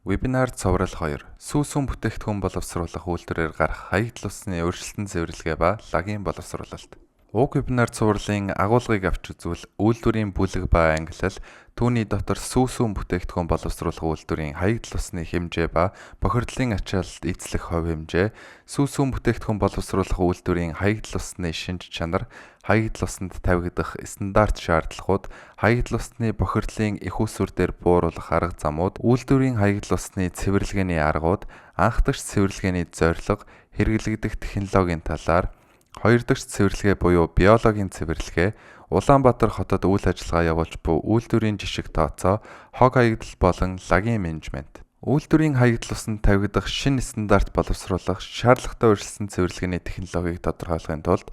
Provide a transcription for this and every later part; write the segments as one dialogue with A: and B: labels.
A: Вебинар цоврал 2. Сүүсүүн бүтээгдэхүүн боловсруулах үйлдвэрээр гарах хаягдл усны өөрчлөлтөн цэвэрлэгээ ба лагийн боловсруулалт. Уг вебинар цувралын агуулгыг авч үзвэл үйлдвэрийн бүлэг ба ангилал, түүний дотор сүүсүүн бүтээгдэхүүн боловсруулах үйлдвэрийн хаягдл усны хэмжээ ба бохирдлын ачаалалд эзлэх хувь хэмжээ, сүүсүүн бүтээгдэхүүн боловсруулах үйлдвэрийн хаягдл усны шинж чанар, хаягдл усанд тавигдах стандарт шаардлагууд, хаягдл усны бохирдлын их усүр дээр бууруулах арга замууд, үйлдвэрийн хаягдл усны цэвэрлэгээний аргууд, анх дахь цэвэрлэгээний зорилго, хэрэглэгдэх технологийн талаар, хоёр дахь цэвэрлэгээ буюу биологийн цэвэрлэгээ, Улаанбаатар хотод үйл ажиллагаа явуулж буй үйлдвэрийн жишг тооцоо, хог хаягдл болон лагийн менежмент. Үйлдвэрийн хаягдл усанд тавигдах шинэ стандарт боловсруулах шаардлагатай урьдчилсан цэвэрлэгээний технологиг тодорхойлохын тулд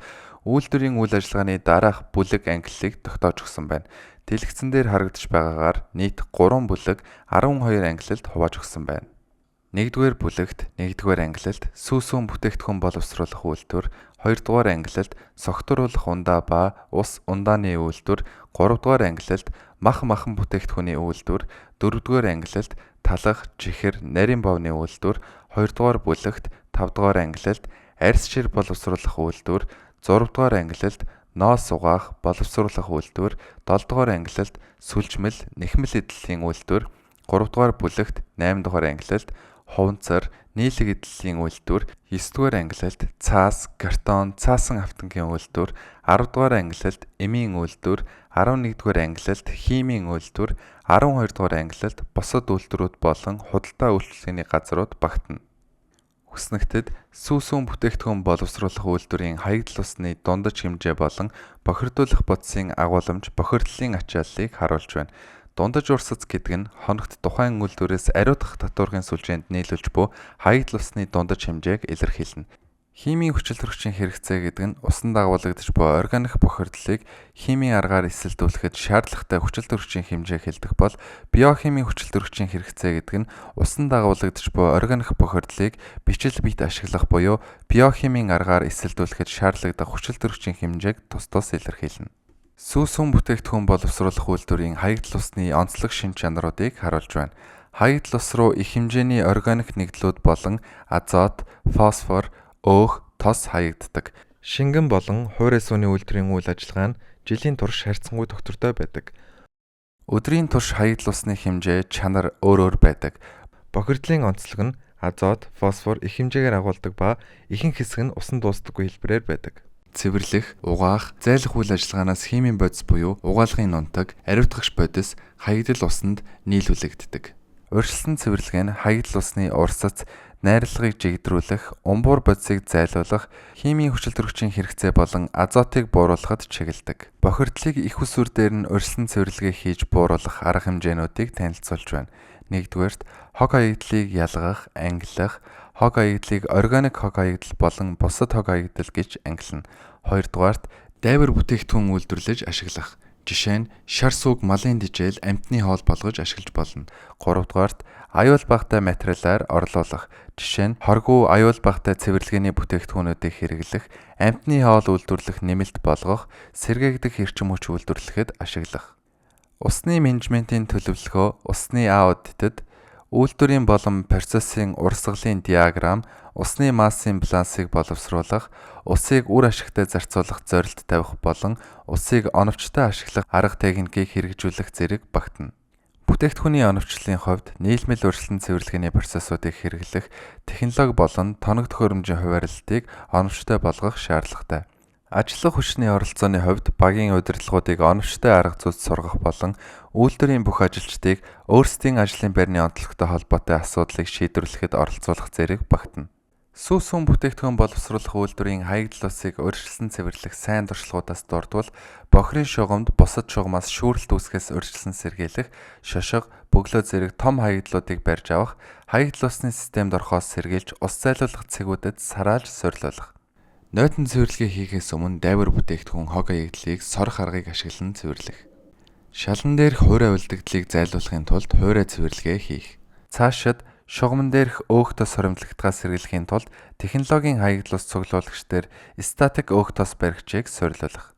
A: үйлдвэрийн үйл ажиллагааны дараах бүлэг ангиллыг тогтоож өгсөн байна. Дэлгэцэн дээр харагдаж байгаагаар нийт 3 бүлэг 12 ангиллалд хувааж өгсөн байна. 1-р бүлэгт 1-р ангиллалд сүүсүүн бүтээгдэхүүн боловсруулах үйлдвэр, 2-р ангиллалд согтууруулах ундаа ба ус ундааны үйлдвэр, 3-р ангиллалд махан бүтээгдэхүүний үйлдвэр, 4-р ангиллалд талах, чихэр, нарийн бовны үйлдвэр, 2-р бүлэгт 5-р ангиллалд арьс шир боловсруулах үйлдвэр, 6-р ангиллалд ноос угаах боловсруулах үйлдвэр, 7-р ангиллалд сүлжмэл, нэхмэл эдлэлийн үйлдвэр, 3-р бүлэгт 8-р ангиллалд хуванцар, нийлэг эдлэлийн үйлдвэр, 9-р ангиллалд цаас, картон, цаасан автангийн үйлдвэр, 10-р ангиллалд эмийн үйлдвэр, 11-р ангиллалд химийн үйлдвэр, 12-р ангиллалд бусад үйлдвэрүүд болон худалдаа үйлчлэгээний газрууд багтана. Хүснэгтэд сүүсүүн бүтээгдэхүүн боловсруулах үйлдвэрийн хаягдл усны дундаж хэмжээ болон бохирдуулах бодисын агуулмж бохирдлын ачааллыг харуулж байна. Дундаж урсац гэдэг нь хоногт тухайн үйлдвэрээс ариутгах татваргын сүлжээнд нийлүүлж буй хаягдл усны дундаж хэмжээг илэрхийлнэ. Химийн хүчил төрөгчийн хэрэгцээ гэдэг нь усанд агуулгадж буй органик бохирдлыг химийн аргаар эсэлдүүлэхэд шаардлагатай хүчил төрөгчийн хэмжээг хэлдэг бол биохимийн хүчил төрөгчийн хэрэгцээ гэдэг нь усанд агуулгадж буй органик бохирдлыг бичил бит ашиглах буюу биохимийн аргаар эсэлдүүлэхэд шаардлагатай хүчил төрөгчийн хэмжээг тус илэрхийлнэ. Сүүсүүн бүтээгдэхүүн боловсруулах үйлдвэрийн хаягдл усны онцлог шинж чанаруудыг харуулж байна. Хаягдл ус руу их хэмжээний органик нэгдлүүд болон азот, фосфор, өөх, тос хаягддаг. Шингэн болон хуурай сууны үйлдвэрийн үйл ажиллагаа нь жилийн турш харьцангуй доктортой байдаг. Өдрийн турш хаягдл усны хэмжээ, чанар өөр байдаг. Бохирдлын онцлог нь азот, фосфор их хэмжээгээр агуулдаг ба ихэнх хэсэг нь усан дуустдаггүй хэлбэрээр байдаг. Цэвэрлэх, угаах, зайлах үйл ажиллагаанаас химийн бодис буюу угаалгын нунтаг, ариутгагч бодис хаягдл усанд нийлүүлэгддэг. Урьдчилсан цэвэрлэгээ нь хаягдл усны урсац, найрлагыг жигдрүүлэх, умбуур бодисыг зайлуулах, химийн хүчил төрөгчийн хэрэгцээ болон азотыг бууруулахад чиглэдэг. Бохирдлыг их усүр дээр нь урьдчилсан цэвэрлэгээ хийж бууруулах арга хэмжээнүүдийг танилцуулж байна. 1-р хог хаягдлыг ялгах, ангилах, хог хаягдлыг органик хог хаягдл болон бусад хог хаягдл гэж ангилна. 2-р дайвар бүтээгдэхүүн үйлдвэрлэж ашиглах. Жишээ нь шар сүг малын дижээл амьтны хоол болгож ашиглаж болно. 3-р аюул багатай материалаар орлуулах. Жишээ нь хоргүй аюул багатай цэвэрлэгээний бүтээгдэхүүнүүдийг хэрэглэх, амьтны хоол үйлдвэрлэх нэмэлт болгох, сэргээгдэх эрчим хүч үйлдвэрлэхэд ашиглах. Усны менежментийн төлөвлөгөө, усны аудитэд үйлдвэрийн болон процессын урсгалын диаграм, усны массын балансыг боловсруулах, усыг үр ашигтай зарцуулах зорилт тавих болон усыг оновчтой ашиглах арга техникийг хэрэгжүүлэх зэрэг багтана. Бүтээгдэхүүний оновчлолын хувьд нийлмэл урьдчилсан цэвэрлэгээний процессуудыг хэрэглэх, технологи болон тоног төхөөрөмжийн хуваарлтыг оновчтой болгох шаардлагатай. Ажиллах хүчний оролцооны хувьд багийн удирдлагуудыг оновчтой арга зүйд сургах болон үйлдвэрийн бүх ажилчдыг өөрсдийн ажлын байрны онцлогтой холбоотой асуудлыг шийдвэрлэхэд оролцуулах зэрэг багтана. Сүүсүүн бүтээгдэхүүн боловсруулах үйлдвэрийн хаягдл усыг урьдчилсан цэвэрлэх сайн туршлагуудаас дурдвал бохирын шугамд бусад шугамаас шүүрэлт үүсгэхээс урьдчилан сэргийлэх, шошго, бөглөө зэрэг том хаягдлуудыг барьж авах, хаягдл усны системд орохоос сэргийлж ус зайлуулах цэгүүдэд сараалж сорилуулах. Нойтон цэвэрлэгээ хийхээс өмнө дайвар бүтээгдэхүүн хог хаягдлыг сорох аргыг ашиглан цэвэрлэх. Шалан дээрх хуурай үлдэгдлийг зайлуулахын тулд хуурай цэвэрлэгээ хийх. Цаашид шугамн дээрх өөх тос хоримтлогдохоос сэргийлэхийн тулд технологийн хаягдл ус цуглуулагч дээр статик өөх тос баригчийг сорилуулах.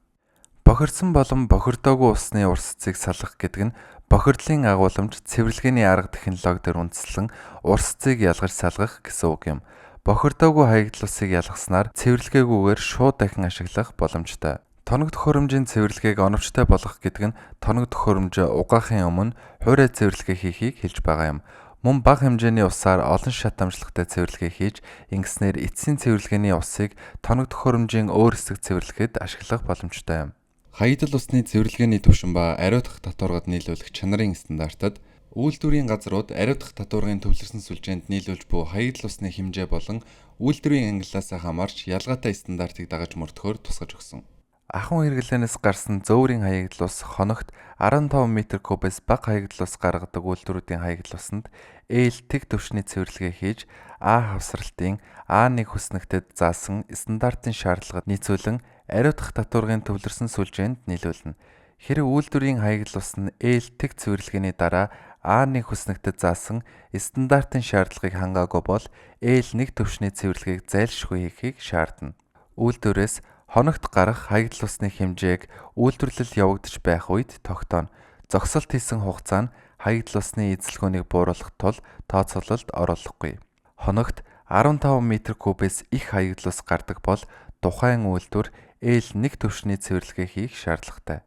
A: Бохирдсон болон бохирдоогүй усны урсцыг салгах гэдэг нь Бохирдлын агуулмж цэвэрлэгээний арга технологиор үндэслэн урсцыг ялгаж салгах гэсэн үг юм. Бохирдоогүй хаягдал усыг ялгаснаар цэвэрлэгээгүйгээр шууд дахин ашиглах боломжтой. Тоног төхөөрөмжийн цэвэрлэгээг оновчтой болгох гэдэг нь тоног төхөөрөмж угаахын өмнө хуурай цэвэрлэгээ хийхийг хэлж байгаа юм. Мөн бага хэмжээний усаар олон шат амжилттай цэвэрлэгээ хийж ингэснээр эцсийн цэвэрлэгээний усыг тоног төхөөрөмжийн өөр хэсэг цэвэрлэхэд ашиглах боломжтой юм. Хаягдал усны цэвэрлэгээний түвшин ба ариутгах татваргад нийлүүлэх чанарын стандартад үйлдвэрийн газрууд ариутгах татваргын төвлөрсөн сүлжээнд нийлүүлж буй хаягдал усны хэмжээ болон үйлдвэрийн ангиллаас хамаарч ялгаатай стандартыг дагаж мөрдөхөөр тусгаж өгсөн. Ахуйн хэрэглэнээс гарсан зөөврийн хаягдал ус хоногт 15 м3-ээс бага хаягдал ус гаргадаг үйлдвэрүүдийн хаягдал усанд ээлтэг түвшний цэвэрлэгээ хийж А хавсралтын А1 хүснэгтэд заасан стандартын шаардлагад нийцүүлэн ариутгах татваргын төвлөрсөн сүлжээнд нийлүүлнэ. Хэрэв үйлдвэрийн хаягдал ус нь ээлтэг цэвэрлэгээний дараа А1 хүснэгтэд заасан стандартын шаардлагыг хангаагүй бол L1 түвшний цэвэрлэгийг зайлшгүй хийхийг шаардна. Үйлдвэрээс хоногт гарах хаягдал усны хэмжээг үйлдвэрлэл явагдаж байх үед тогтооно. Зогсолт хийсэн хугацаа нь хаягдал усны эзэлхүүнийг бууруулах тул тооцоололд оруулахгүй. Хоногт 15 м3-ээс их хаягдал ус гардаг бол тухайн үйлдвэр L1 түвшний цэвэрлэгээ хийх шаардлагатай.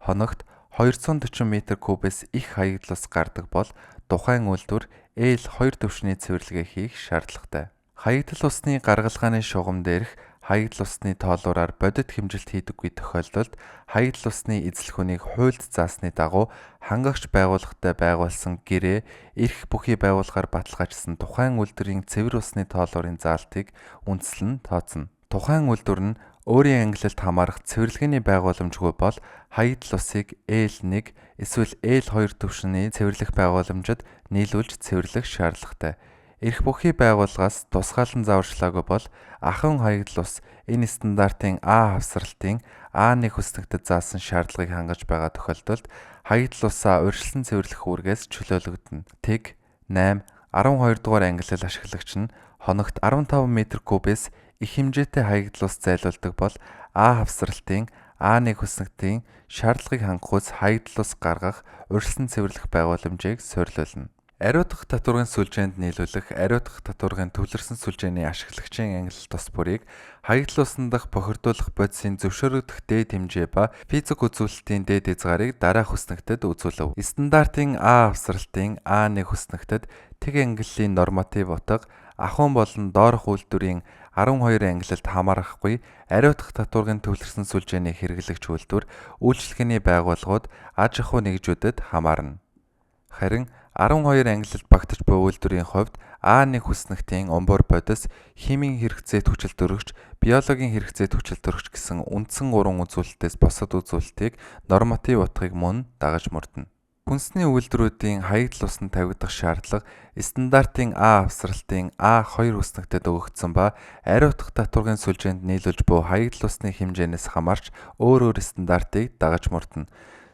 A: Хоногт 240 м3-ээс их хаягдал ус гардаг бол тухайн үйлдвэр L2 түвшний цэвэрлэгээ хийх шаардлагатай. Хаягдал усны гаргалгааны шугам дээрх хаягдал усны тоолуураар бодит хэмжилт хийдэггүй тохиолдолд хаягдал усны эзэлхүүнийг хуульд заасны дагуу хангагч байгууллагатай байгуулсан гэрээ эрх бүхий байгууллагаар баталгаажсан тухайн үйлдвэрийн цэвэр усны тоолуурын заалтыг үндэслэн тооцно. Тухайн үйлдвэр нь өөрийн ангиллалд хамаарах цэвэрлэгээний байгууламжгүй бол хаягдал усыг L1 эсвэл L2 түвшний цэвэрлэх байгууламжид нийлүүлж цэвэрлэх шаардлагатай. Эрх бүхий байгууллагаас тусгаалan зааварчлаагүй бол ахуйн хаягдал ус энэ стандартын А хавсралтын А1 хүснэгтэд заасан шаардлагыг хангаж байгаа тохиолдолд хаягдал усаа урьдчилан цэвэрлэх үүргээс чөлөөлөгдөнө. Тэг 8, 12 дугаар ангиллал ашиглагч нь хоногт 15 м3-ээс их хэмжээтэй хаягдал ус зайлуулдаг бол А хавсралтын А1 хүснэгтийн шаардлагыг хангахуйц хаягдал ус гаргах урьдчилан цэвэрлэх байгууламжийг суйрлуулна. Ариутгах татваргын сүлжээнд нийлүүлэх ариутгах татваргын төвлөрсөн сүлжээний ашиглагчийн ангилал тус бүрийг хаягдал усны дах бохирдуулах бодисын зөвшөөрөгдөх дээд хэмжээ ба физик үзүүлэлтийн дээд хязгаарыг дараах хүснэгтэд үзүүлэв. Стандартын А хавсралтын А1 хүснэгтэд тэг ангиллалын норматив утга ахуйн болон доорх үйлдвэрийн 12 ангиллалд хамаарахгүй ариутгах татваргын төвлөрсөн сүлжээний хэрэглэгч үйлдвэр үйлчилгээний байгууллагууд аж ахуй нэгжүүдэд хамаарна. Харин 12 ангиллалд багтаж буй үйлдвэрийн хувьд А1 хүснэгтийн умбуур бодис, химийн хэрэгцээт хүчил төрөгч, биологийн хэрэгцээт хүчил төрөгч гэсэн үндсэн 3 үзүүлэлтээс босод үзүүлэлтийг норматив утгыг мөн дагаж мөрдөнө. Хүнсний үйлдвэрүүдийн хаягдал усанд тавигдах шаардлага стандартын А хавсралтын А2 хүснэгтэд өгөгдсөн ба ариутгах татваргын сүлжээнд нийлүүлж буй хаягдал усны хэмжээнээс хамаарч өөр стандартыг дагаж мөрдөнө.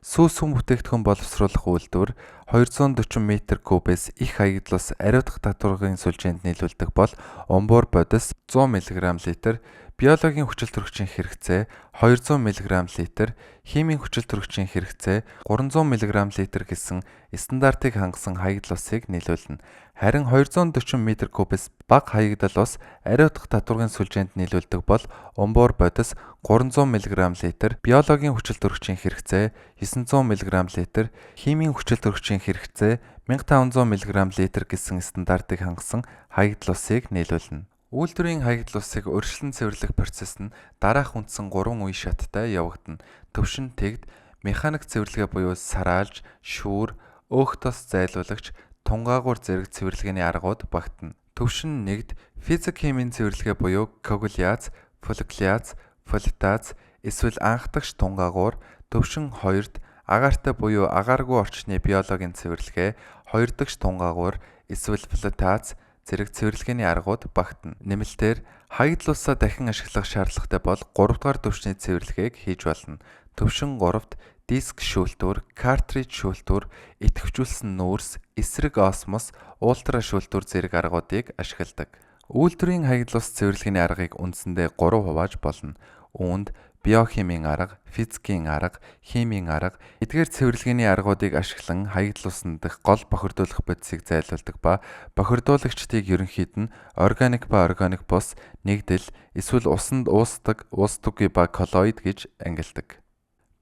A: Сүүс сүм бүтээгдэхүүн боловсруулах үйлдвэр 240 м3-ээс их хаягдал ус ариутгах татваргын сүлжээнд нийлүүлдэг бол умбуур бодис 100 мг/л, биологийн хүчил төрөгчийн хэрэгцээ 200 мг/л, химийн хүчил төрөгчийн хэрэгцээ 300 мг/л гэсэн стандартыг хангасан хаягдал усыг нийлүүлнэ. Харин 240 м3-ээс бага хаягдал ус ариутгах татваргын сүлжээнд нийлүүлдэг бол умбуур бодис 300 мг/л, биологийн хүчил төрөгчийн хэрэгцээ 900 мг/л, химийн хүчил төрөгчийн хэрэгцээ 1500 мг/л гэсэн стандартыг хангасан хаягдал усыг нийлүүлнэ. Үйлдвэрийн хаягдал усыг урьдчилан цэвэрлэх процесс нь дараах үндсэн 3 үе шаттай явагдана. Төвшин тэгд, механик цэвэрлэгээ буюу сараалж, шүүр, өөх тос зайлуулагч, тунгаагуур зэрэг цэвэрлэгээний аргууд багтана. Төвшин 1-д физик химийн цэвэрлэгээ буюу коагуляц, фолликуляц, фолитаз эсвэл анхдагч тунгаагуур. Төвшин 2-д агаартай буюу агааргүй орчны биологийн цэвэрлэгээ, 2-дагч тунгаагуур эсвэл фолитаз зэрэг цэвэрлэгээний аргууд багтана. Нэмэлтээр хаягдал усаа дахин ашиглах шаардлагатай бол 3 дугаар төвчний цэвэрлэгээг хийж болно. Төвшин 3-д диск шүүлтүүр, картридж шүүлтүүр, идэвхжүүлсэн нүүрс, эсрэг осмос, ультра шүүлтүүр зэрэг аргуудыг ашигладаг. Үйлдвэрийн хаягдал ус цэвэрлэгээний аргыг үндсэндээ 3 хувааж болно. Үүнд биохимийн арга, физикийн арга, химийн арга эдгээр цэвэрлэгээний аргуудыг ашиглан хаягдал усны дэх гол бохирдуулах бодисыг зайлуулдаг ба бохирдуулагчдыг ерөнхийд нь органик ба органик бус, нэгдэл, эсвэл усанд уусдаггүй ба коллоид гэж ангилдаг.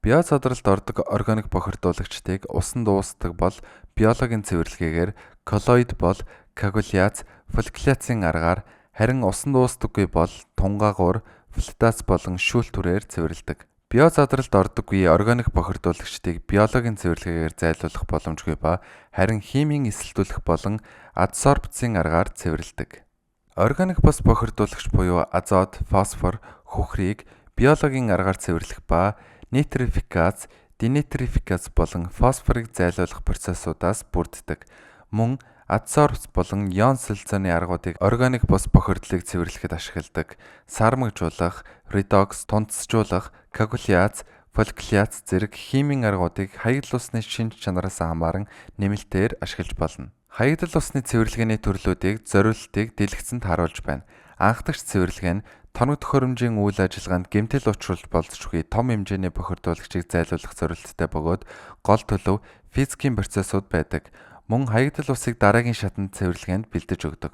A: Био задралд ордог органик бохирдуулагчдыг усанд уусдаг бол биологийн цэвэрлэгээгээр, коллоид бол коагуляц, фолликуляцийн аргаар, харин усанд уусдаггүй бол тунгаагуур, флотац болон шүүл түрээр цэвэрлэдэг. Био задралд ордоггүй органик бохирдуулагчдыг биологийн цэвэрлэгээгээр зайлуулах боломжгүй ба харин химийн эсэлдүүлэх болон адсорбцийн аргаар цэвэрлэдэг. Органик бус бохирдуулагч буюу азот, фосфор, хүхрийг биологийн аргаар цэвэрлэх ба нитрификац, денитификац болон фосфорыг зайлуулах процессуудаас бүрддэг. Мөн адсорбц болон ион солилцооны аргуудыг органик бус бохирдлыг цэвэрлэхэд ашигладаг. Сармагжуулах, редокс, тунцжуулах, коагуляц, фолликуляц зэрэг химийн аргуудыг хаягдал усны шинж чанараас хамааран нэмэлтээр ашиглаж болно. Хаягдал усны цэвэрлэгээний төрлүүдийг зориултыг дэлгэцэнд харуулж байна. Анхдагч цэвэрлэгээ нь тоног төхөөрөмжийн үйл ажиллагаанд гэмтэл учруулж болзошгүй том хэмжээний бохирдуулагчийг зайлуулах зорилттой бөгөөд гол төлөв физикийн процессууд байдаг. Мөн хаягдал усыг дараагийн шатанд цэвэрлэгээнд бэлдэж өгдөг.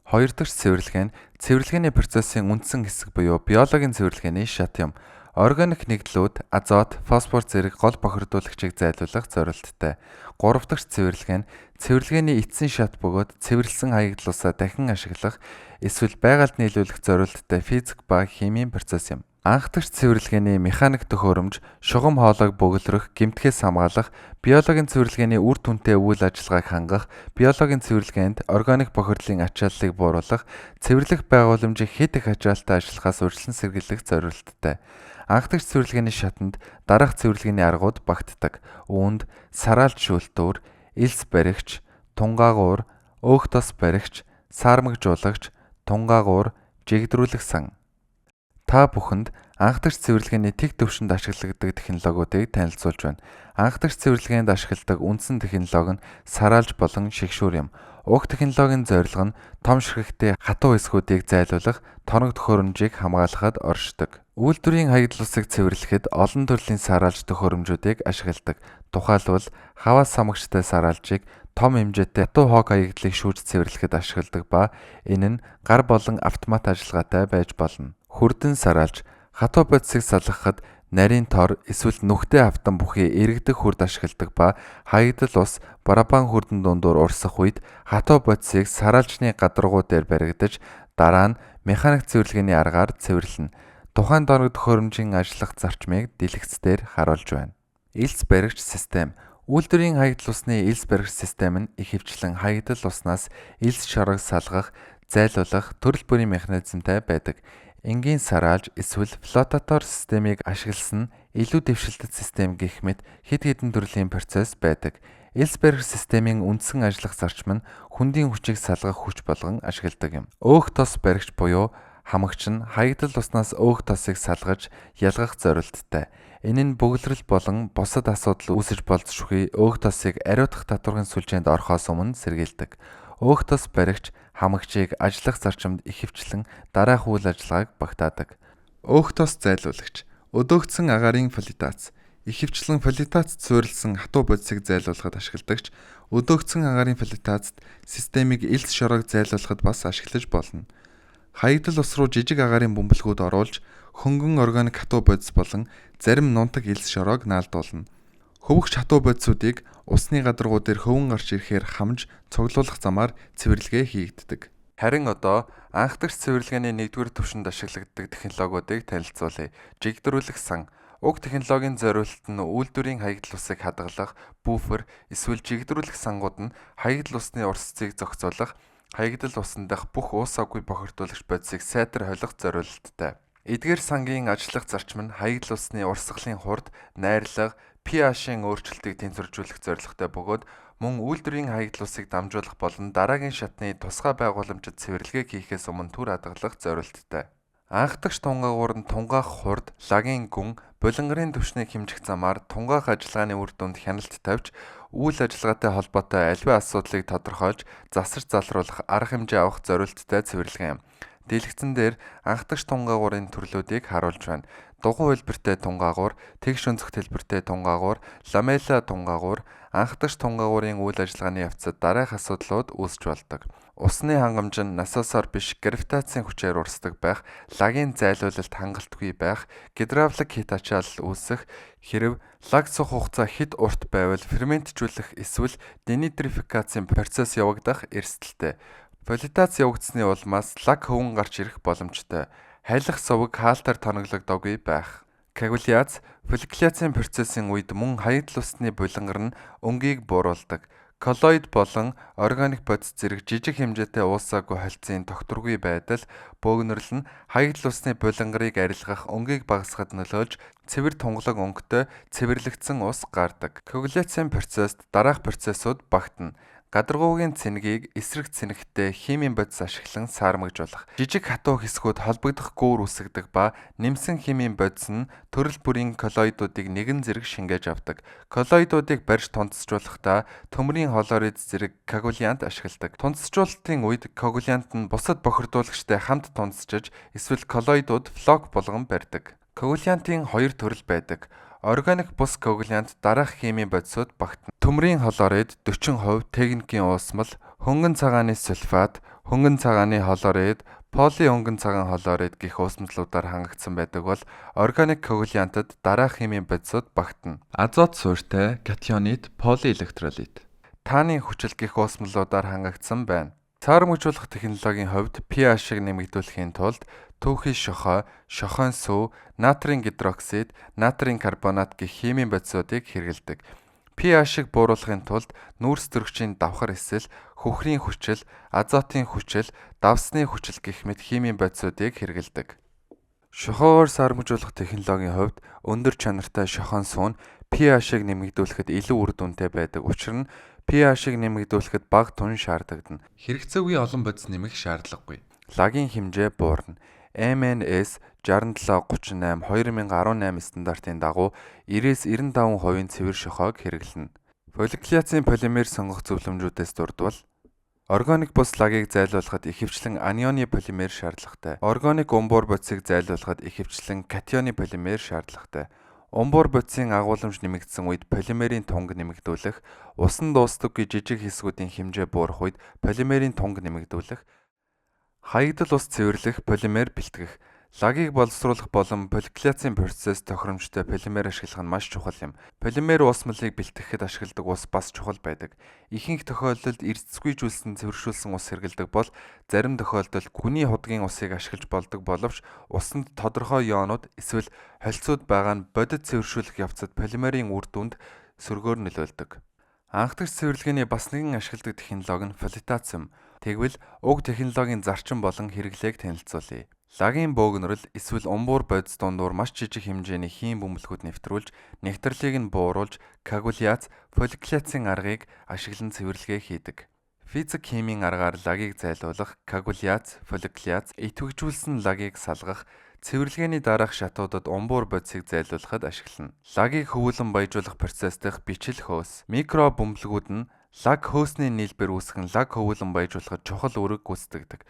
A: Хоёр дахь цэвэрлэгээ нь цэвэрлэгээний процессын үндсэн хэсэг буюу биологийн цэвэрлэгээний шат юм. Органик нэгдлүүд азот, фосфор зэрэг гол бохирдуулагчийг зайлуулах зорилттой. Гурав дахь цэвэрлэгээ нь цэвэрлэгээний эцсийн шат бөгөөд цэвэрлсэн хаягдал усаа дахин ашиглах эсвэл байгальд нийлүүлэх зорилттой физик ба химийн процесс юм. Анх дахь цэвэрлэгээний механик төхөөрөмж, шугам хоолойг бөглөрөх, гэмтгээс хамгаалах, биологийн цэвэрлэгээний үр дүнтэй үйл ажиллагааг хангах, биологийн цэвэрлэгээнд органик бохирдлын ачааллыг бууруулах, цэвэрлэх байгууламжийг хэд их ачаалттай ажиллахаас урьдчилан сэргийлэх зорилттой. Анх дахь цэвэрлэгээний шатанд дараах цэвэрлэгээний аргууд багтдаг. Үүнд сараалж шүүлтүүр, элс баригч, тунгаагуур, өөх тос баригч, саармагжуулагч, тунгаагуур, жигдрүүлэх сан. Та бүхэнд анх дахь цэвэрлэгээний тэг төвшөнд ашигладаг технологиудыг танилцуулж байна. Анх дахь цэвэрлэгээнд ашигладаг үндсэн технологи нь сараалж болон шигшүүр юм. Уг технологийн зорилго нь том ширхэгтэй хатуу хэсгүүдийг зайлуулах, тоног төхөөрөмжийг хамгаалахад оршдог. Үйлдвэрийн хаягдал усыг цэвэрлэхэд олон төрлийн сараалж төхөөрөмжүүдийг ашигладаг. Тухайлбал хаваас самгчтай сараалжийг том хэмжээтэй хатуу хоог хаягдлыг шүүж цэвэрлэхэд ашигладаг ба энэ нь гар болон автомат ажиллагаатай байж болно. Хүрдэн сараалж хатуу бодисыг салгахад нарийн тор эсвэл нүхтэй автан бүхий эргэдэг хүрд ашигладаг ба хаягдал ус барабан хүрдэн дундуур урсах үед хатуу бодисыг сараалжны гадаргуу дээр баригдаж дараа нь механик цэвэрлэгээний аргаар цэвэрлэнэ. Тухайн доног төхөөрөмжийн ажиллах зарчмыг дэлгэцээр харуулж байна. Элс баригч систем. Үйлдвэрийн хаягдал усны элс баригч систем нь ихэвчлэн хаягдал уснаас элс шорог салгах, зайлуулах төрөл бүрийн механизмтай байдаг. Энгийн сараалж эсвэл флотатор системийг ашигласан илүү дэвшилтэт систем гэх мэт хэд хэдэн төрлийн процесс байдаг. Элс баригч системийн үндсэн ажиллах зарчим нь хүндийн хүчийг салгах хүч болгон ашигладаг юм. Өөх тос баригч буюу хамагч нь хаягдал уснаас өөх тосыг салгаж ялгах зорилттой. Энэ нь бөглөрөл болон бусад асуудал үүсэж болзошгүй өөх тосыг ариутгах татваргын сүлжээнд орохоос өмнө сэргийлдэг. Өөх тос баригч хамагчийг ажиллах зарчимд ихэвчлэн дараах үйл ажиллагааг багтаадаг. Өөх тос зайлуулагч. Өдөөгдсөн агаарын флотац. Ихэвчлэн флотацд суурилсан хатуу бодисыг зайлуулахад ашигладагч өдөөгдсөн агаарын флотацд системийг элс шороог зайлуулахад бас ашиглаж болно. Хаягдал ус руу жижиг агаарын бөмбөлгүүд оруулж хөнгөн органик хатуу бодис болон зарим нунтаг элс шороог наалдуулна. Хөвөгч хатуу бодисуудыг усны гадаргуу дээр хөвөн гарч ирэхээр хамж цуглуулах замаар цэвэрлэгээ хийгддэг. Харин одоо анх дахь цэвэрлэгээний нэгдүгээр түвшинд ашиглагддаг технологиудыг танилцуулъя. Жигдрүүлэх сан. Уг технологийн зориулт нь үйлдвэрийн хаягдал усыг хадгалах, буфер эсвэл жигдрүүлэх сангууд нь хаягдал усны урсцыг зохицуулах, хаягдал усан дахь бүх уус аггүй бохирдуулагч бодисыг сайтар холих зориулттай. Эдгээр сангийн ажиллах зарчим нь хаягдал усны урсгалын хурд, найрлага, pH-ийн өөрчлөлтийг тэнцвэржүүлэх зорилготой бөгөөд мөн үйлдвэрийн хаягдал усыг дамжуулах болон дараагийн шатны тусгай байгууламжид цэвэрлэгээ хийхээс өмнө түр хадгалах зорилттой. Анх дахь тунгаагуур нь тунгаах хурд, лагийн гүн, булангарын түвшнийг хэмжих замаар тунгаах ажиллагааны үр дүнд хяналт тавьж, үйл ажиллагаатай холбоотой аливаа асуудлыг тодорхойлж, засаж залруулах арга хэмжээ авах зорилттой цэвэрлэгээ юм. Дэлгэцэн дээр анхдагч тунгаагуурын төрлүүдийг харуулж байна. Дугуй хэлбэртэй тунгаагуур, тэгш өнцөг хэлбэртэй тунгаагуур, ламела тунгаагуур, анхдагч тунгаагуурын үйл ажиллагааны явцад дараах асуудлууд үүсч болдог. Усны хангамж нь насосоор биш гравитацийн хүчээр урсдаг байх, лагийн зайлуулалт хангалтгүй байх, гидравлик хит ачаалал үүсэх, хэрэв лаг суух хугацаа хэд урт байвал ферментжүүлэх эсвэл денитрофикацийн процесс явагдах эрсдэлтэй. Фолитац явагдсны улмаас лаг хөвөн гарч ирэх боломжтой. Хайлах суваг хаалтаар тоноглогдоогүй байх. Коагуляц, фолликуляцийн процессын үед мөн хаягдл усны булангар нь өнгийг бууруулдаг. Коллоид болон органик бодис зэрэг жижиг хэмжээтэй уусаагүй холцын тогтворгүй байдал, бөөгнөрл нь хаягдл усны булангарыг арилгах өнгийг багасгахад нөлөөлж цэвэр тунгалаг өнгөтэй цэвэрлэгдсэн ус гардаг. Коагуляцийн процесст дараах процессууд багтана. Гадаргуугийн цэнгийг эсрэг цэнэгтэй химийн бодис ашиглан саармагжуулах. Жижиг хатуу хэсгүүд холбогдох гүүр үүсгдэг ба нэмсэн химийн бодис нь төрөл бүрийн коллоидуудыг нэгэн зэрэг шингээж авдаг. Коллоидуудыг барьж тунцжуулахдаа төмрийн хлорид зэрэг коагулянт ашигладаг. Тунцжуулалтын үед коагулянт нь бусад бохирдуулагчтай хамт тунцжиж эсвэл коллоидууд флок болгон барьдаг. Коагулянтын хоёр төрөл байдаг. Органик бус коагулянт дараах химийн бодисууд багтана. Төмрийн хлорид 40%, техникийн уусмал, хөнгөн цагааны сульфат, хөнгөн цагааны хлорид, поли хөнгөн цагаан хлорид гэх уусмлуудаар хангагдсан байдаг бол органик коагулянтад дараах химийн бодисууд багтана. Азот суурьтай катионит, полиэлектролит. Тааны хүчил гэх уусмлуудаар хангагдсан байна. Саармагжуулах технологийн хувьд pH-ыг нэмэгдүүлэхийн тулд түүхий шохой, шохойн сүү, натрийн гидроксид, натрийн карбонат гэх химийн бодисуудыг хэрэглэдэг. pH-ыг бууруулахын тулд нүүрс төрөгчийн давхар эсэл, хөхрийн хүчил, азотын хүчил, давсны хүчил гэх мэт химийн бодисуудыг хэрэглэдэг. Шохойгоор саармагжуулах технологийн хувьд өндөр чанартай шохойн сүү нь pH-ыг нэмэгдүүлэхэд илүү үр дүнтэй байдаг учраас pH-ыг нэмэгдүүлэхэд бага тун шаардагдана. Хэрэгцээгүй олон бодис нэмэх шаардлагагүй. Лагийн хэмжээ буурна. MNS 6738 2018 стандартын дагуу 90-95% цэвэр шохойг хэрэглэнэ. Фолликуляцийн полимер сонгох зөвлөмжүүдээс дурдвал органик бус лагийг зайлуулахад ихэвчлэн анионы полимер шаардлагатай. Органик умбуур бодисыг зайлуулахад ихэвчлэн катионы полимер шаардлагатай. Умбуур бодисын агуулмж нэмэгдсэн үед полимерийн тунг нэмэгдүүлэх, усан дуустдаггүй жижиг хэсгүүдийн хэмжээ буурах үед полимерийн тунг нэмэгдүүлэх, хаягдл ус цэвэрлэх, полимер бэлтгэх. Лагийг боловсруулах болон фолликуляцийн процесс тохиромжтой полимер ашиглах нь маш чухал юм. Полимер уусмалыг бэлтгэхэд ашигладаг ус бас чухал байдаг. Ихэнх тохиолдолд эрдэсгүйжүүлсэн цэвэршүүлсэн ус хэрэглэдэг бол зарим тохиолдолд гүний худгийн усыг ашиглаж болдог боловч усанд тодорхой ионууд эсвэл холцууд байгаа нь бодит цэвэршүүлэх явцад полимерийн үр дүнд сөргөөр нөлөөлдөг. Анхдагч цэвэрлэгээний бас нэгэн ашигладаг технологи нь фолитац юм. Тэгвэл уг технологийн зарчим болон хэрэглээг танилцуулъя. Лагийн бөөгнөрл эсвэл умбуур бодис дундуур маш жижиг хэмжээний хийм бөмбөлгүүд нэвтрүүлж, нэгтрэлийг нь бууруулж, коагуляц, фолликуляцийн аргыг ашиглан цэвэрлэгээ хийдэг. Физик химийн аргаар лагийг зайлуулах, коагуляц, фолликуляц, идэвхжүүлсэн лагийг салгах, цэвэрлэгээний дараах шатуудад умбуур бодисыг зайлуулахад ашиглана. Лагийг хөвүүлэн баяжуулах процесс дэх бичил хөөс. Микро бөмбөлгүүд нь лаг хөөсний нийлбэр үүсгэн лаг хөвүүлэн баяжуулахад чухал үүрэг гүйцэтгэдэг.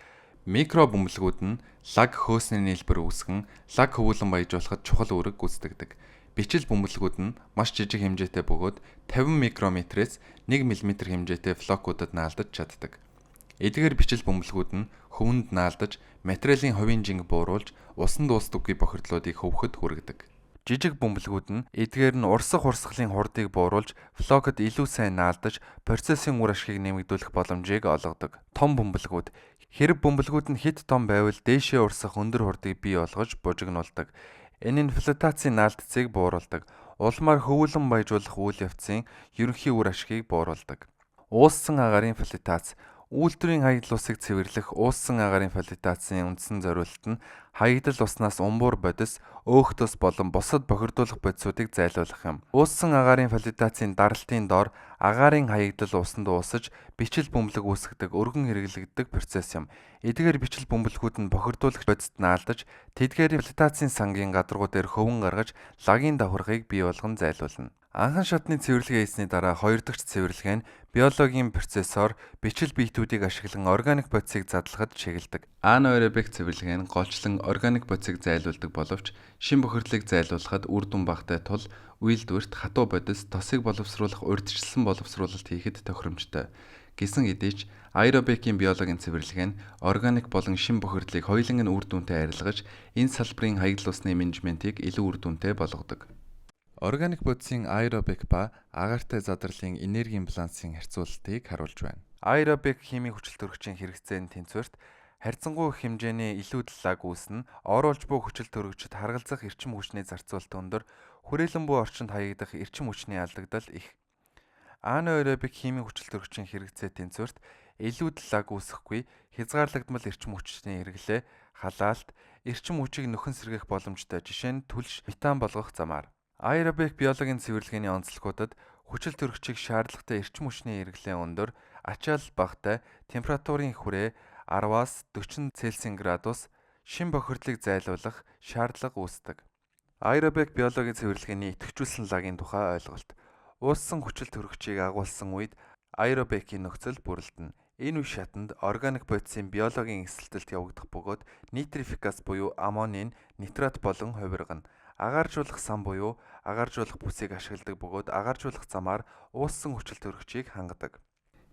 A: Микро бөмбөлгүүд нь лаг хөөсний нийлбэр үүсгэн лаг хөвүүлэн баяжуулахад чухал үүрэг гүйцэтгэдэг. Бичил бөмбөлгүүд нь маш жижиг хэмжээтэй бөгөөд 50 микрометрээс 1 мм хэмжээтэй флокуудад наалдаж чаддаг. Эдгээр бичил бөмбөлгүүд нь хөвөнд наалдаж, материалын хувийн жинг бууруулж, усан дуустдаггүй бохирдлуудыг хөвөхөд хүргэдэг. Жижиг бөмбөлгүүд нь эдгээр нь урсах урсгалын хурдыг бууруулж, флокод илүү сайн наалдаж, процессын үр ашгийг нэмэгдүүлэх боломжийг олгодог. Том бөмбөлгүүд. Хэрэв бөмбөлгүүд нь хэд том байвал дээшээ урсах өндөр хурдыг бий болгож бужигнуулдаг. Энэ нь флотацийн наалдцыг бууруулдаг. Улмаар хөвүүлэн баяжуулах үйл явцын ерөнхий үр ашгийг бууруулдаг. Ууссан агаарын флотац. Үйлдвэрийн хаягдл усыг цэвэрлэх ууссан агаарын флотацийн үндсэн зориулалт нь хаягдл уснаас умбуур бодис, өөхтөс болон бусад бохирдуулах бодисуудыг зайлуулах юм. Ууссан агаарын флотацийн даралтын дор агаарын хаягдл усанд уусаж, бичил бөмбөлөг үүсгдэг өргөн хэрэглэгддэг процесс юм. Эдгээр бичил бөмбөлгүүд нь бохирдуулагч бодисд наалдаж, тэдгээрийн флотацийн сангийн гадаргуу дээр хөвөн гаргаж, лагийн давхаргыг бий болгон зайлуулна. Анхан шатны цэвэрлэгээ хийсний дараа хоёр дахь цэвэрлэгээ нь биологийн процессор бичил биетүүдийг ашиглан органик бодисыг задлахад чиглэдэг. Анаэробик цэвэрлэгээ нь голчлон органик бодисыг зайлуулдаг боловч шин бохирдлыг зайлуулахад үр дүн багтай тул үйлдвэрт хатуу бодис тосыг боловсруулах урьдчилсан боловсруулалт хийхэд тохиромжтой. Гэсэн хэдий ч аэробикийн биологийн цэвэрлэгээ нь органик болон шин бохирдлыг хоёуланг нь үр дүнтэй арилгаж энэ салбарын хаягдл усны менежментийг илүү үр дүнтэй болгодог. Органик бодисын аэробик ба агаартай задралын энергийн балансын харьцуулалтыг харуулж байна. Аэробик химийн хүчил төрөгчийн хэрэгцээний тэнцвэрт харьцангуй хэмжээний илүү лаг үүснэ, оруулж буй хүчил төрөгчд харгалзах эрчим хүчний зарцуулалт өндөр, хүрээлэн буй орчинд хаягдах эрчим хүчний алдагдал их. Анаэробик химийн хүчил төрөгчийн хэрэгцээ тэнцвэрт илүү лаг үүсэхгүй, хязгаарлагдмал эрчим хүчний хэрэглээ, халаалт, эрчим хүчийг нөхөн сэргээх боломжтой. Жишээ нь түлш метан болгох замаар. Аэробик биологийн цэвэрлэгээний онцлогуудад хүчил төрөгчийг шаардлагатай эрчим хүчний хэрэглээ өндөр, ачаал багатай, температурын хүрээ 10-аас 40 Цельсийн градус, шин бохирдлыг зайлуулах шаардлага үүсдэг. Аэробик биологийн цэвэрлэгээний идэвхжүүлсэн лагийн тухай ойлголт. Ууссан хүчил төрөгчийг агуулсан үед аэробикийн нөхцөл бүрэлдэнэ. Энэ үе шатанд органик бодисын биологийн эсэлтэлт явагдах бөгөөд нитрификац буюу аммонийн нитрат болон хувиргана. Агааржуулах сан буюу агааржуулах бүсийг ашигладаг бөгөөд агааржуулах замаар ууссан хүчил төрөгчийг хангадаг.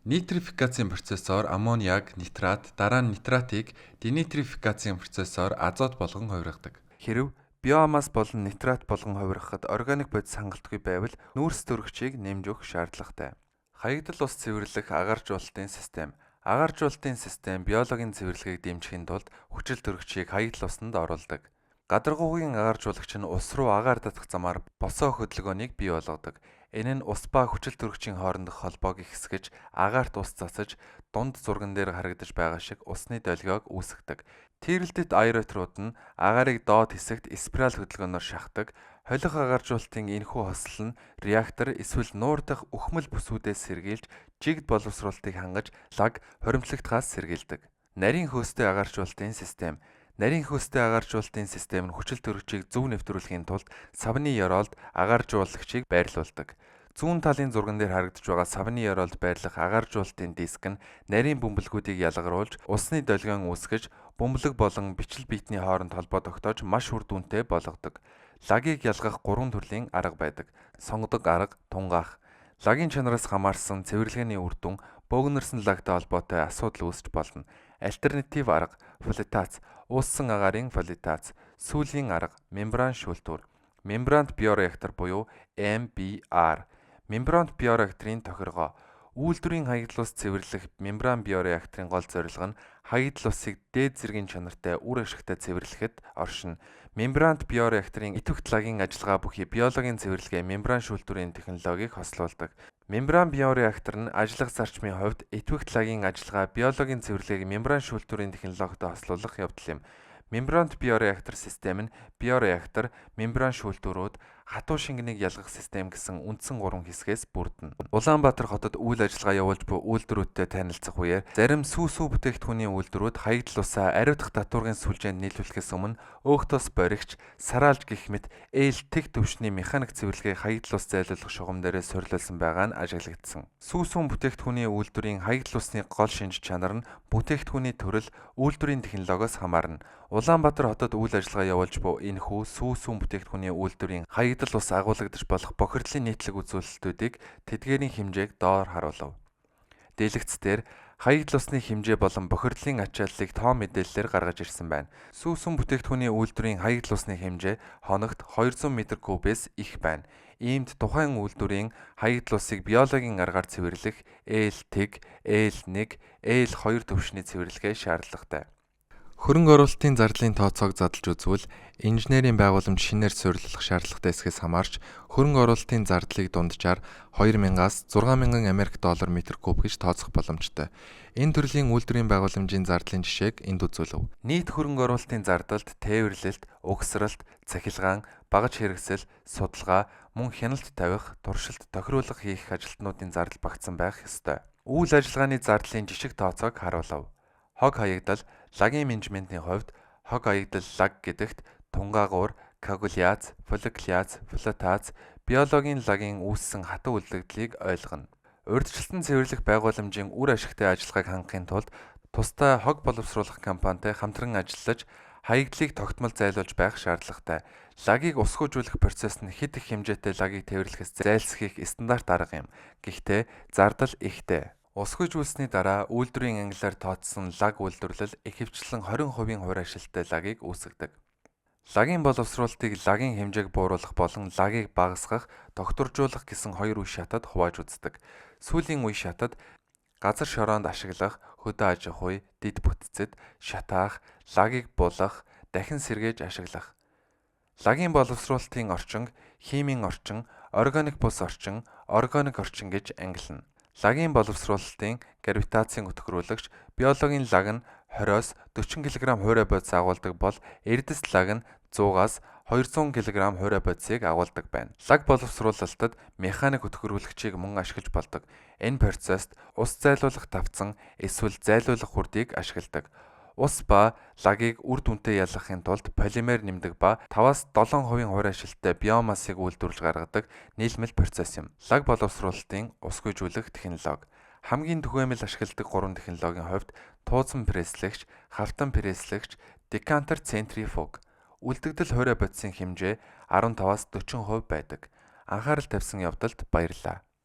A: Нитрификацийн процессор аммониак, нитрат, дараа нь нитратыг денитрификацийн процессор азот болгон хувиргадаг. Хэрв биомасс болон нитрат болгон хувиргахад органик бодис хангалтгүй байвал нүүрс төрөгчийг нэмж өгөх шаардлагатай. Хаягдл ус цэвэрлэх агааржуулалтын систем. Агааржуулалтын систем биологийн цэвэрлэгийг дэмжихийн тулд хүчил төрөгчийг хаягдл усанд оруулдаг. Гадаргуугийн агааржуулагч нь ус руу агаар татах замаар босоо хөдөлгөөнийг бий болгодог. Энэ нь ус ба хүчил төрөгчийн хоорондох холбоог ихсгэж, агаарт ус засаж, дунд зурган дээр харагдаж байгаа шиг усны долгиог үүсгэдэг. Тийрэлтэт аэротрууд нь агаарыг доод хэсэгт спираль хөдөлгөөнөөр шахдаг. Холих агааржуулалтын энэхүү хосол нь реактор эсвэл нуур дахь үхмэл бүсүүдээс сэргийлж, жигд боловсруулалтыг хангаж, лаг хоримтлагдахаас сэргийлдэг. Нарийн хөөстэй агааржуулалтын систем. Нарийн хөөстэй агааржуулалтын систем нь хүчил төрөгчийг зөв нэвтрүүлэхийн тулд савны ёроолд агааржуулагчийг байрлуулдаг. Зүүн талын зурган дээр харагдаж байгаа савны ёроолд байрлах агааржуулалтын диск нь нарийн бөмбөлгүүдийг ялгаруулж, усны долгион үүсгэж, бөмбөлөг болон бичил биетний хооронд холбоо тогтоож маш үр дүнтэй болгодог. Лагийг ялгах 3 төрлийн арга байдаг. Сонгодог арга, тунгаах. Лагийн чанараас хамаарсан цэвэрлэгээний үр дүн бөөгнөрсөн лагтай холбоотой асуудал үүсч болно. Альтернатив арга, флотац, ууссан агаарын флотац, сүүлийн арга, мембран шүүлтүүр. Мембрант биореактор буюу MBR. Мембрант биореакторын тохиргоо. Үйлдвэрийн хаягдл ус цэвэрлэх мембран биореакторын гол зорилго нь хаягдл усыг дээд зэргийн чанартай үр ашигтай цэвэрлэхэд оршино. Мембрант биореакторын идэвхт лагийн ажиллагаа бүхий биологийн цэвэрлэгээ мембран шүүлтүүрийн технологиг хослуулдаг. Мембран биореактор нь ажиллах зарчмын хувьд идэвхт лагийн ажиллагаа биологийн цэвэрлэгийг мембран шүүлтүүрийн технологитой хослуулах явдал юм. Мембрант биореактор систем нь биореактор, мембран шүүлтүүрүүд, хатуу шингэнийг ялгах систем гэсэн үндсэн 3 хэсгээс бүрдэнэ. Улаанбаатар хотод үйл ажиллагаа явуулж буй үйлдвэрүүдтэй танилцах үеэр зарим сүү бүтээгдэхүүний үйлдвэрүүд хаягдл усаа ариутгах татваргын сүлжээнд нийлүүлэхээс өмнө өөхтөс боригч, сараалж гэх мэт ээлтэг төвшний механик цэвэрлэгээ хаягдл ус зайлуулах шугам дээрээ суурилсан байгаа нь ажиглагдсан. Сүү бүтээгдэхүүний үйлдвэрийн хаягдл усны гол шинж чанар нь бүтээгдэхүүний төрөл, үйлдвэрийн технологиос хамаарна. Улаанбаатар хотод үйл ажиллагаа явуулж буй энэхүү сүү бүтээгдэхүүний үйлдвэрийн хаягдл ус агуулгадаж болох бохирдлын нийтлэг үзүүлэлтүүдийг тэдгээрийн хэмжээг доор харуулв. Дэлгэцээр хаягдл усны хэмжээ болон бохирдлын ачааллыг тоо мэдээллээр гаргаж ирсэн байна. Сүүсүн бүтээгдэхүүний үйлдвэрийн хаягдл усны хэмжээ хоногт 200 м3-ээс их байна. Иймд тухайн үйлдвэрийн хаягдл усыг биологийн аргаар цэвэрлэх ээлтэг, ээлнэг, eel2 төвшний цэвэрлэгээ шаардлагатай. Хөрөнгө оруулалтын зардлын тооцоог задлж үзвэл инженерийн байгууламж шинээр суурилах шаардлагатай эсхээс хамаарч хөрөнгө оруулалтын зардлыг дунджаар 2,000-аас 6,000 $, метр куб гэж тооцох боломжтой. Энэ төрлийн үйлдвэрийн байгууламжийн зардлын жишээг энд үзүүлв. Нийт хөрөнгө оруулалтын зардалд тээвэрлэлт, угсралт, цахилгаан, багаж хэрэгсэл, судалгаа, мөн хяналт тавих, туршилт, тохируулга хийх ажилтнуудын зардал багтсан байх ёстой. Үйл ажиллагааны зардлын жишг тооцоог харуулв. Хог хаягдал, лагийн менежментийн хувьд хог хаягдал лаг гэдэгт тунгаагуур, коагуляц, фолликуляц, флотац, биологийн лагийн үүссэн хатуу үлдэгдлийг ойлгоно. Урьдчилан цэвэрлэх байгууламжийн үр ашигтай ажиллагааг хангахын тулд тусдаа хог боловсруулах компанитай хамтран ажиллаж хаягдлыг тогтмол зайлуулж байх шаардлагатай. Лагийг усгүйжүүлэх процесс нь хэд их хэмжээтэй лагийг тээвэрлэхээс зайлсхийх стандарт арга юм. Гэхдээ зардал ихтэй. Усгүйжүүлсний дараа үйлдвэрийн ангиллаар тооцсон лаг үйлдвэрлэл ихэвчлэн 20% хувь ашилттай лагийг үүсгэдэг. Лагийн боловсруулалтыг лагийн хэмжээг бууруулах болон лагийг багасгах, докторжуулах гэсэн хоёр үе шатад хувааж үздэг. Сүүлийн үе шатад газар шороонд ашиглах, хөдөө аж ахуй, дэд бүтцэд шатаах, лагийг булах, дахин сэргээж ашиглах. Лагийн боловсруулалтын орчин, химийн орчин, органик бус орчин, органик орчин гэж ангилна. Лагийн боловсруулалтын гравитацийн өтгөрүүлэгч биологийн лаг нь 20-с 40 кг хуурай бодис агуулдаг бол эрдэс лаг нь 100-аас 200 кг хуурай бодисыг агуулдаг байна. Лаг боловсруулалтад механик өтгөрүүлэгчийг мөн ашиглаж болдог. Энэ процесст ус зайлуулах тавцан эсвэл зайлуулах хүрдийг ашигладаг. Ус ба лагийг үр дүнтэй ялгахын тулд полимер нэмдэг ба 5-аас 7% хувь ашилттай биомассыг үйлдвэрлэж гаргадаг нийлмэл процесс юм. Лаг боловсруулалтын усгүйжүүлэх технологи. Хамгийн түгээмэл ашигладаг 3 технологийн хувьд тууцан пресслэгч, хавтан пресслэгч, декантер центрифуг. Үлдэгдэл хуурай бодисын хэмжээ 15-аас 40% байдаг. Анхаарал тавьсан явдалд баярлалаа.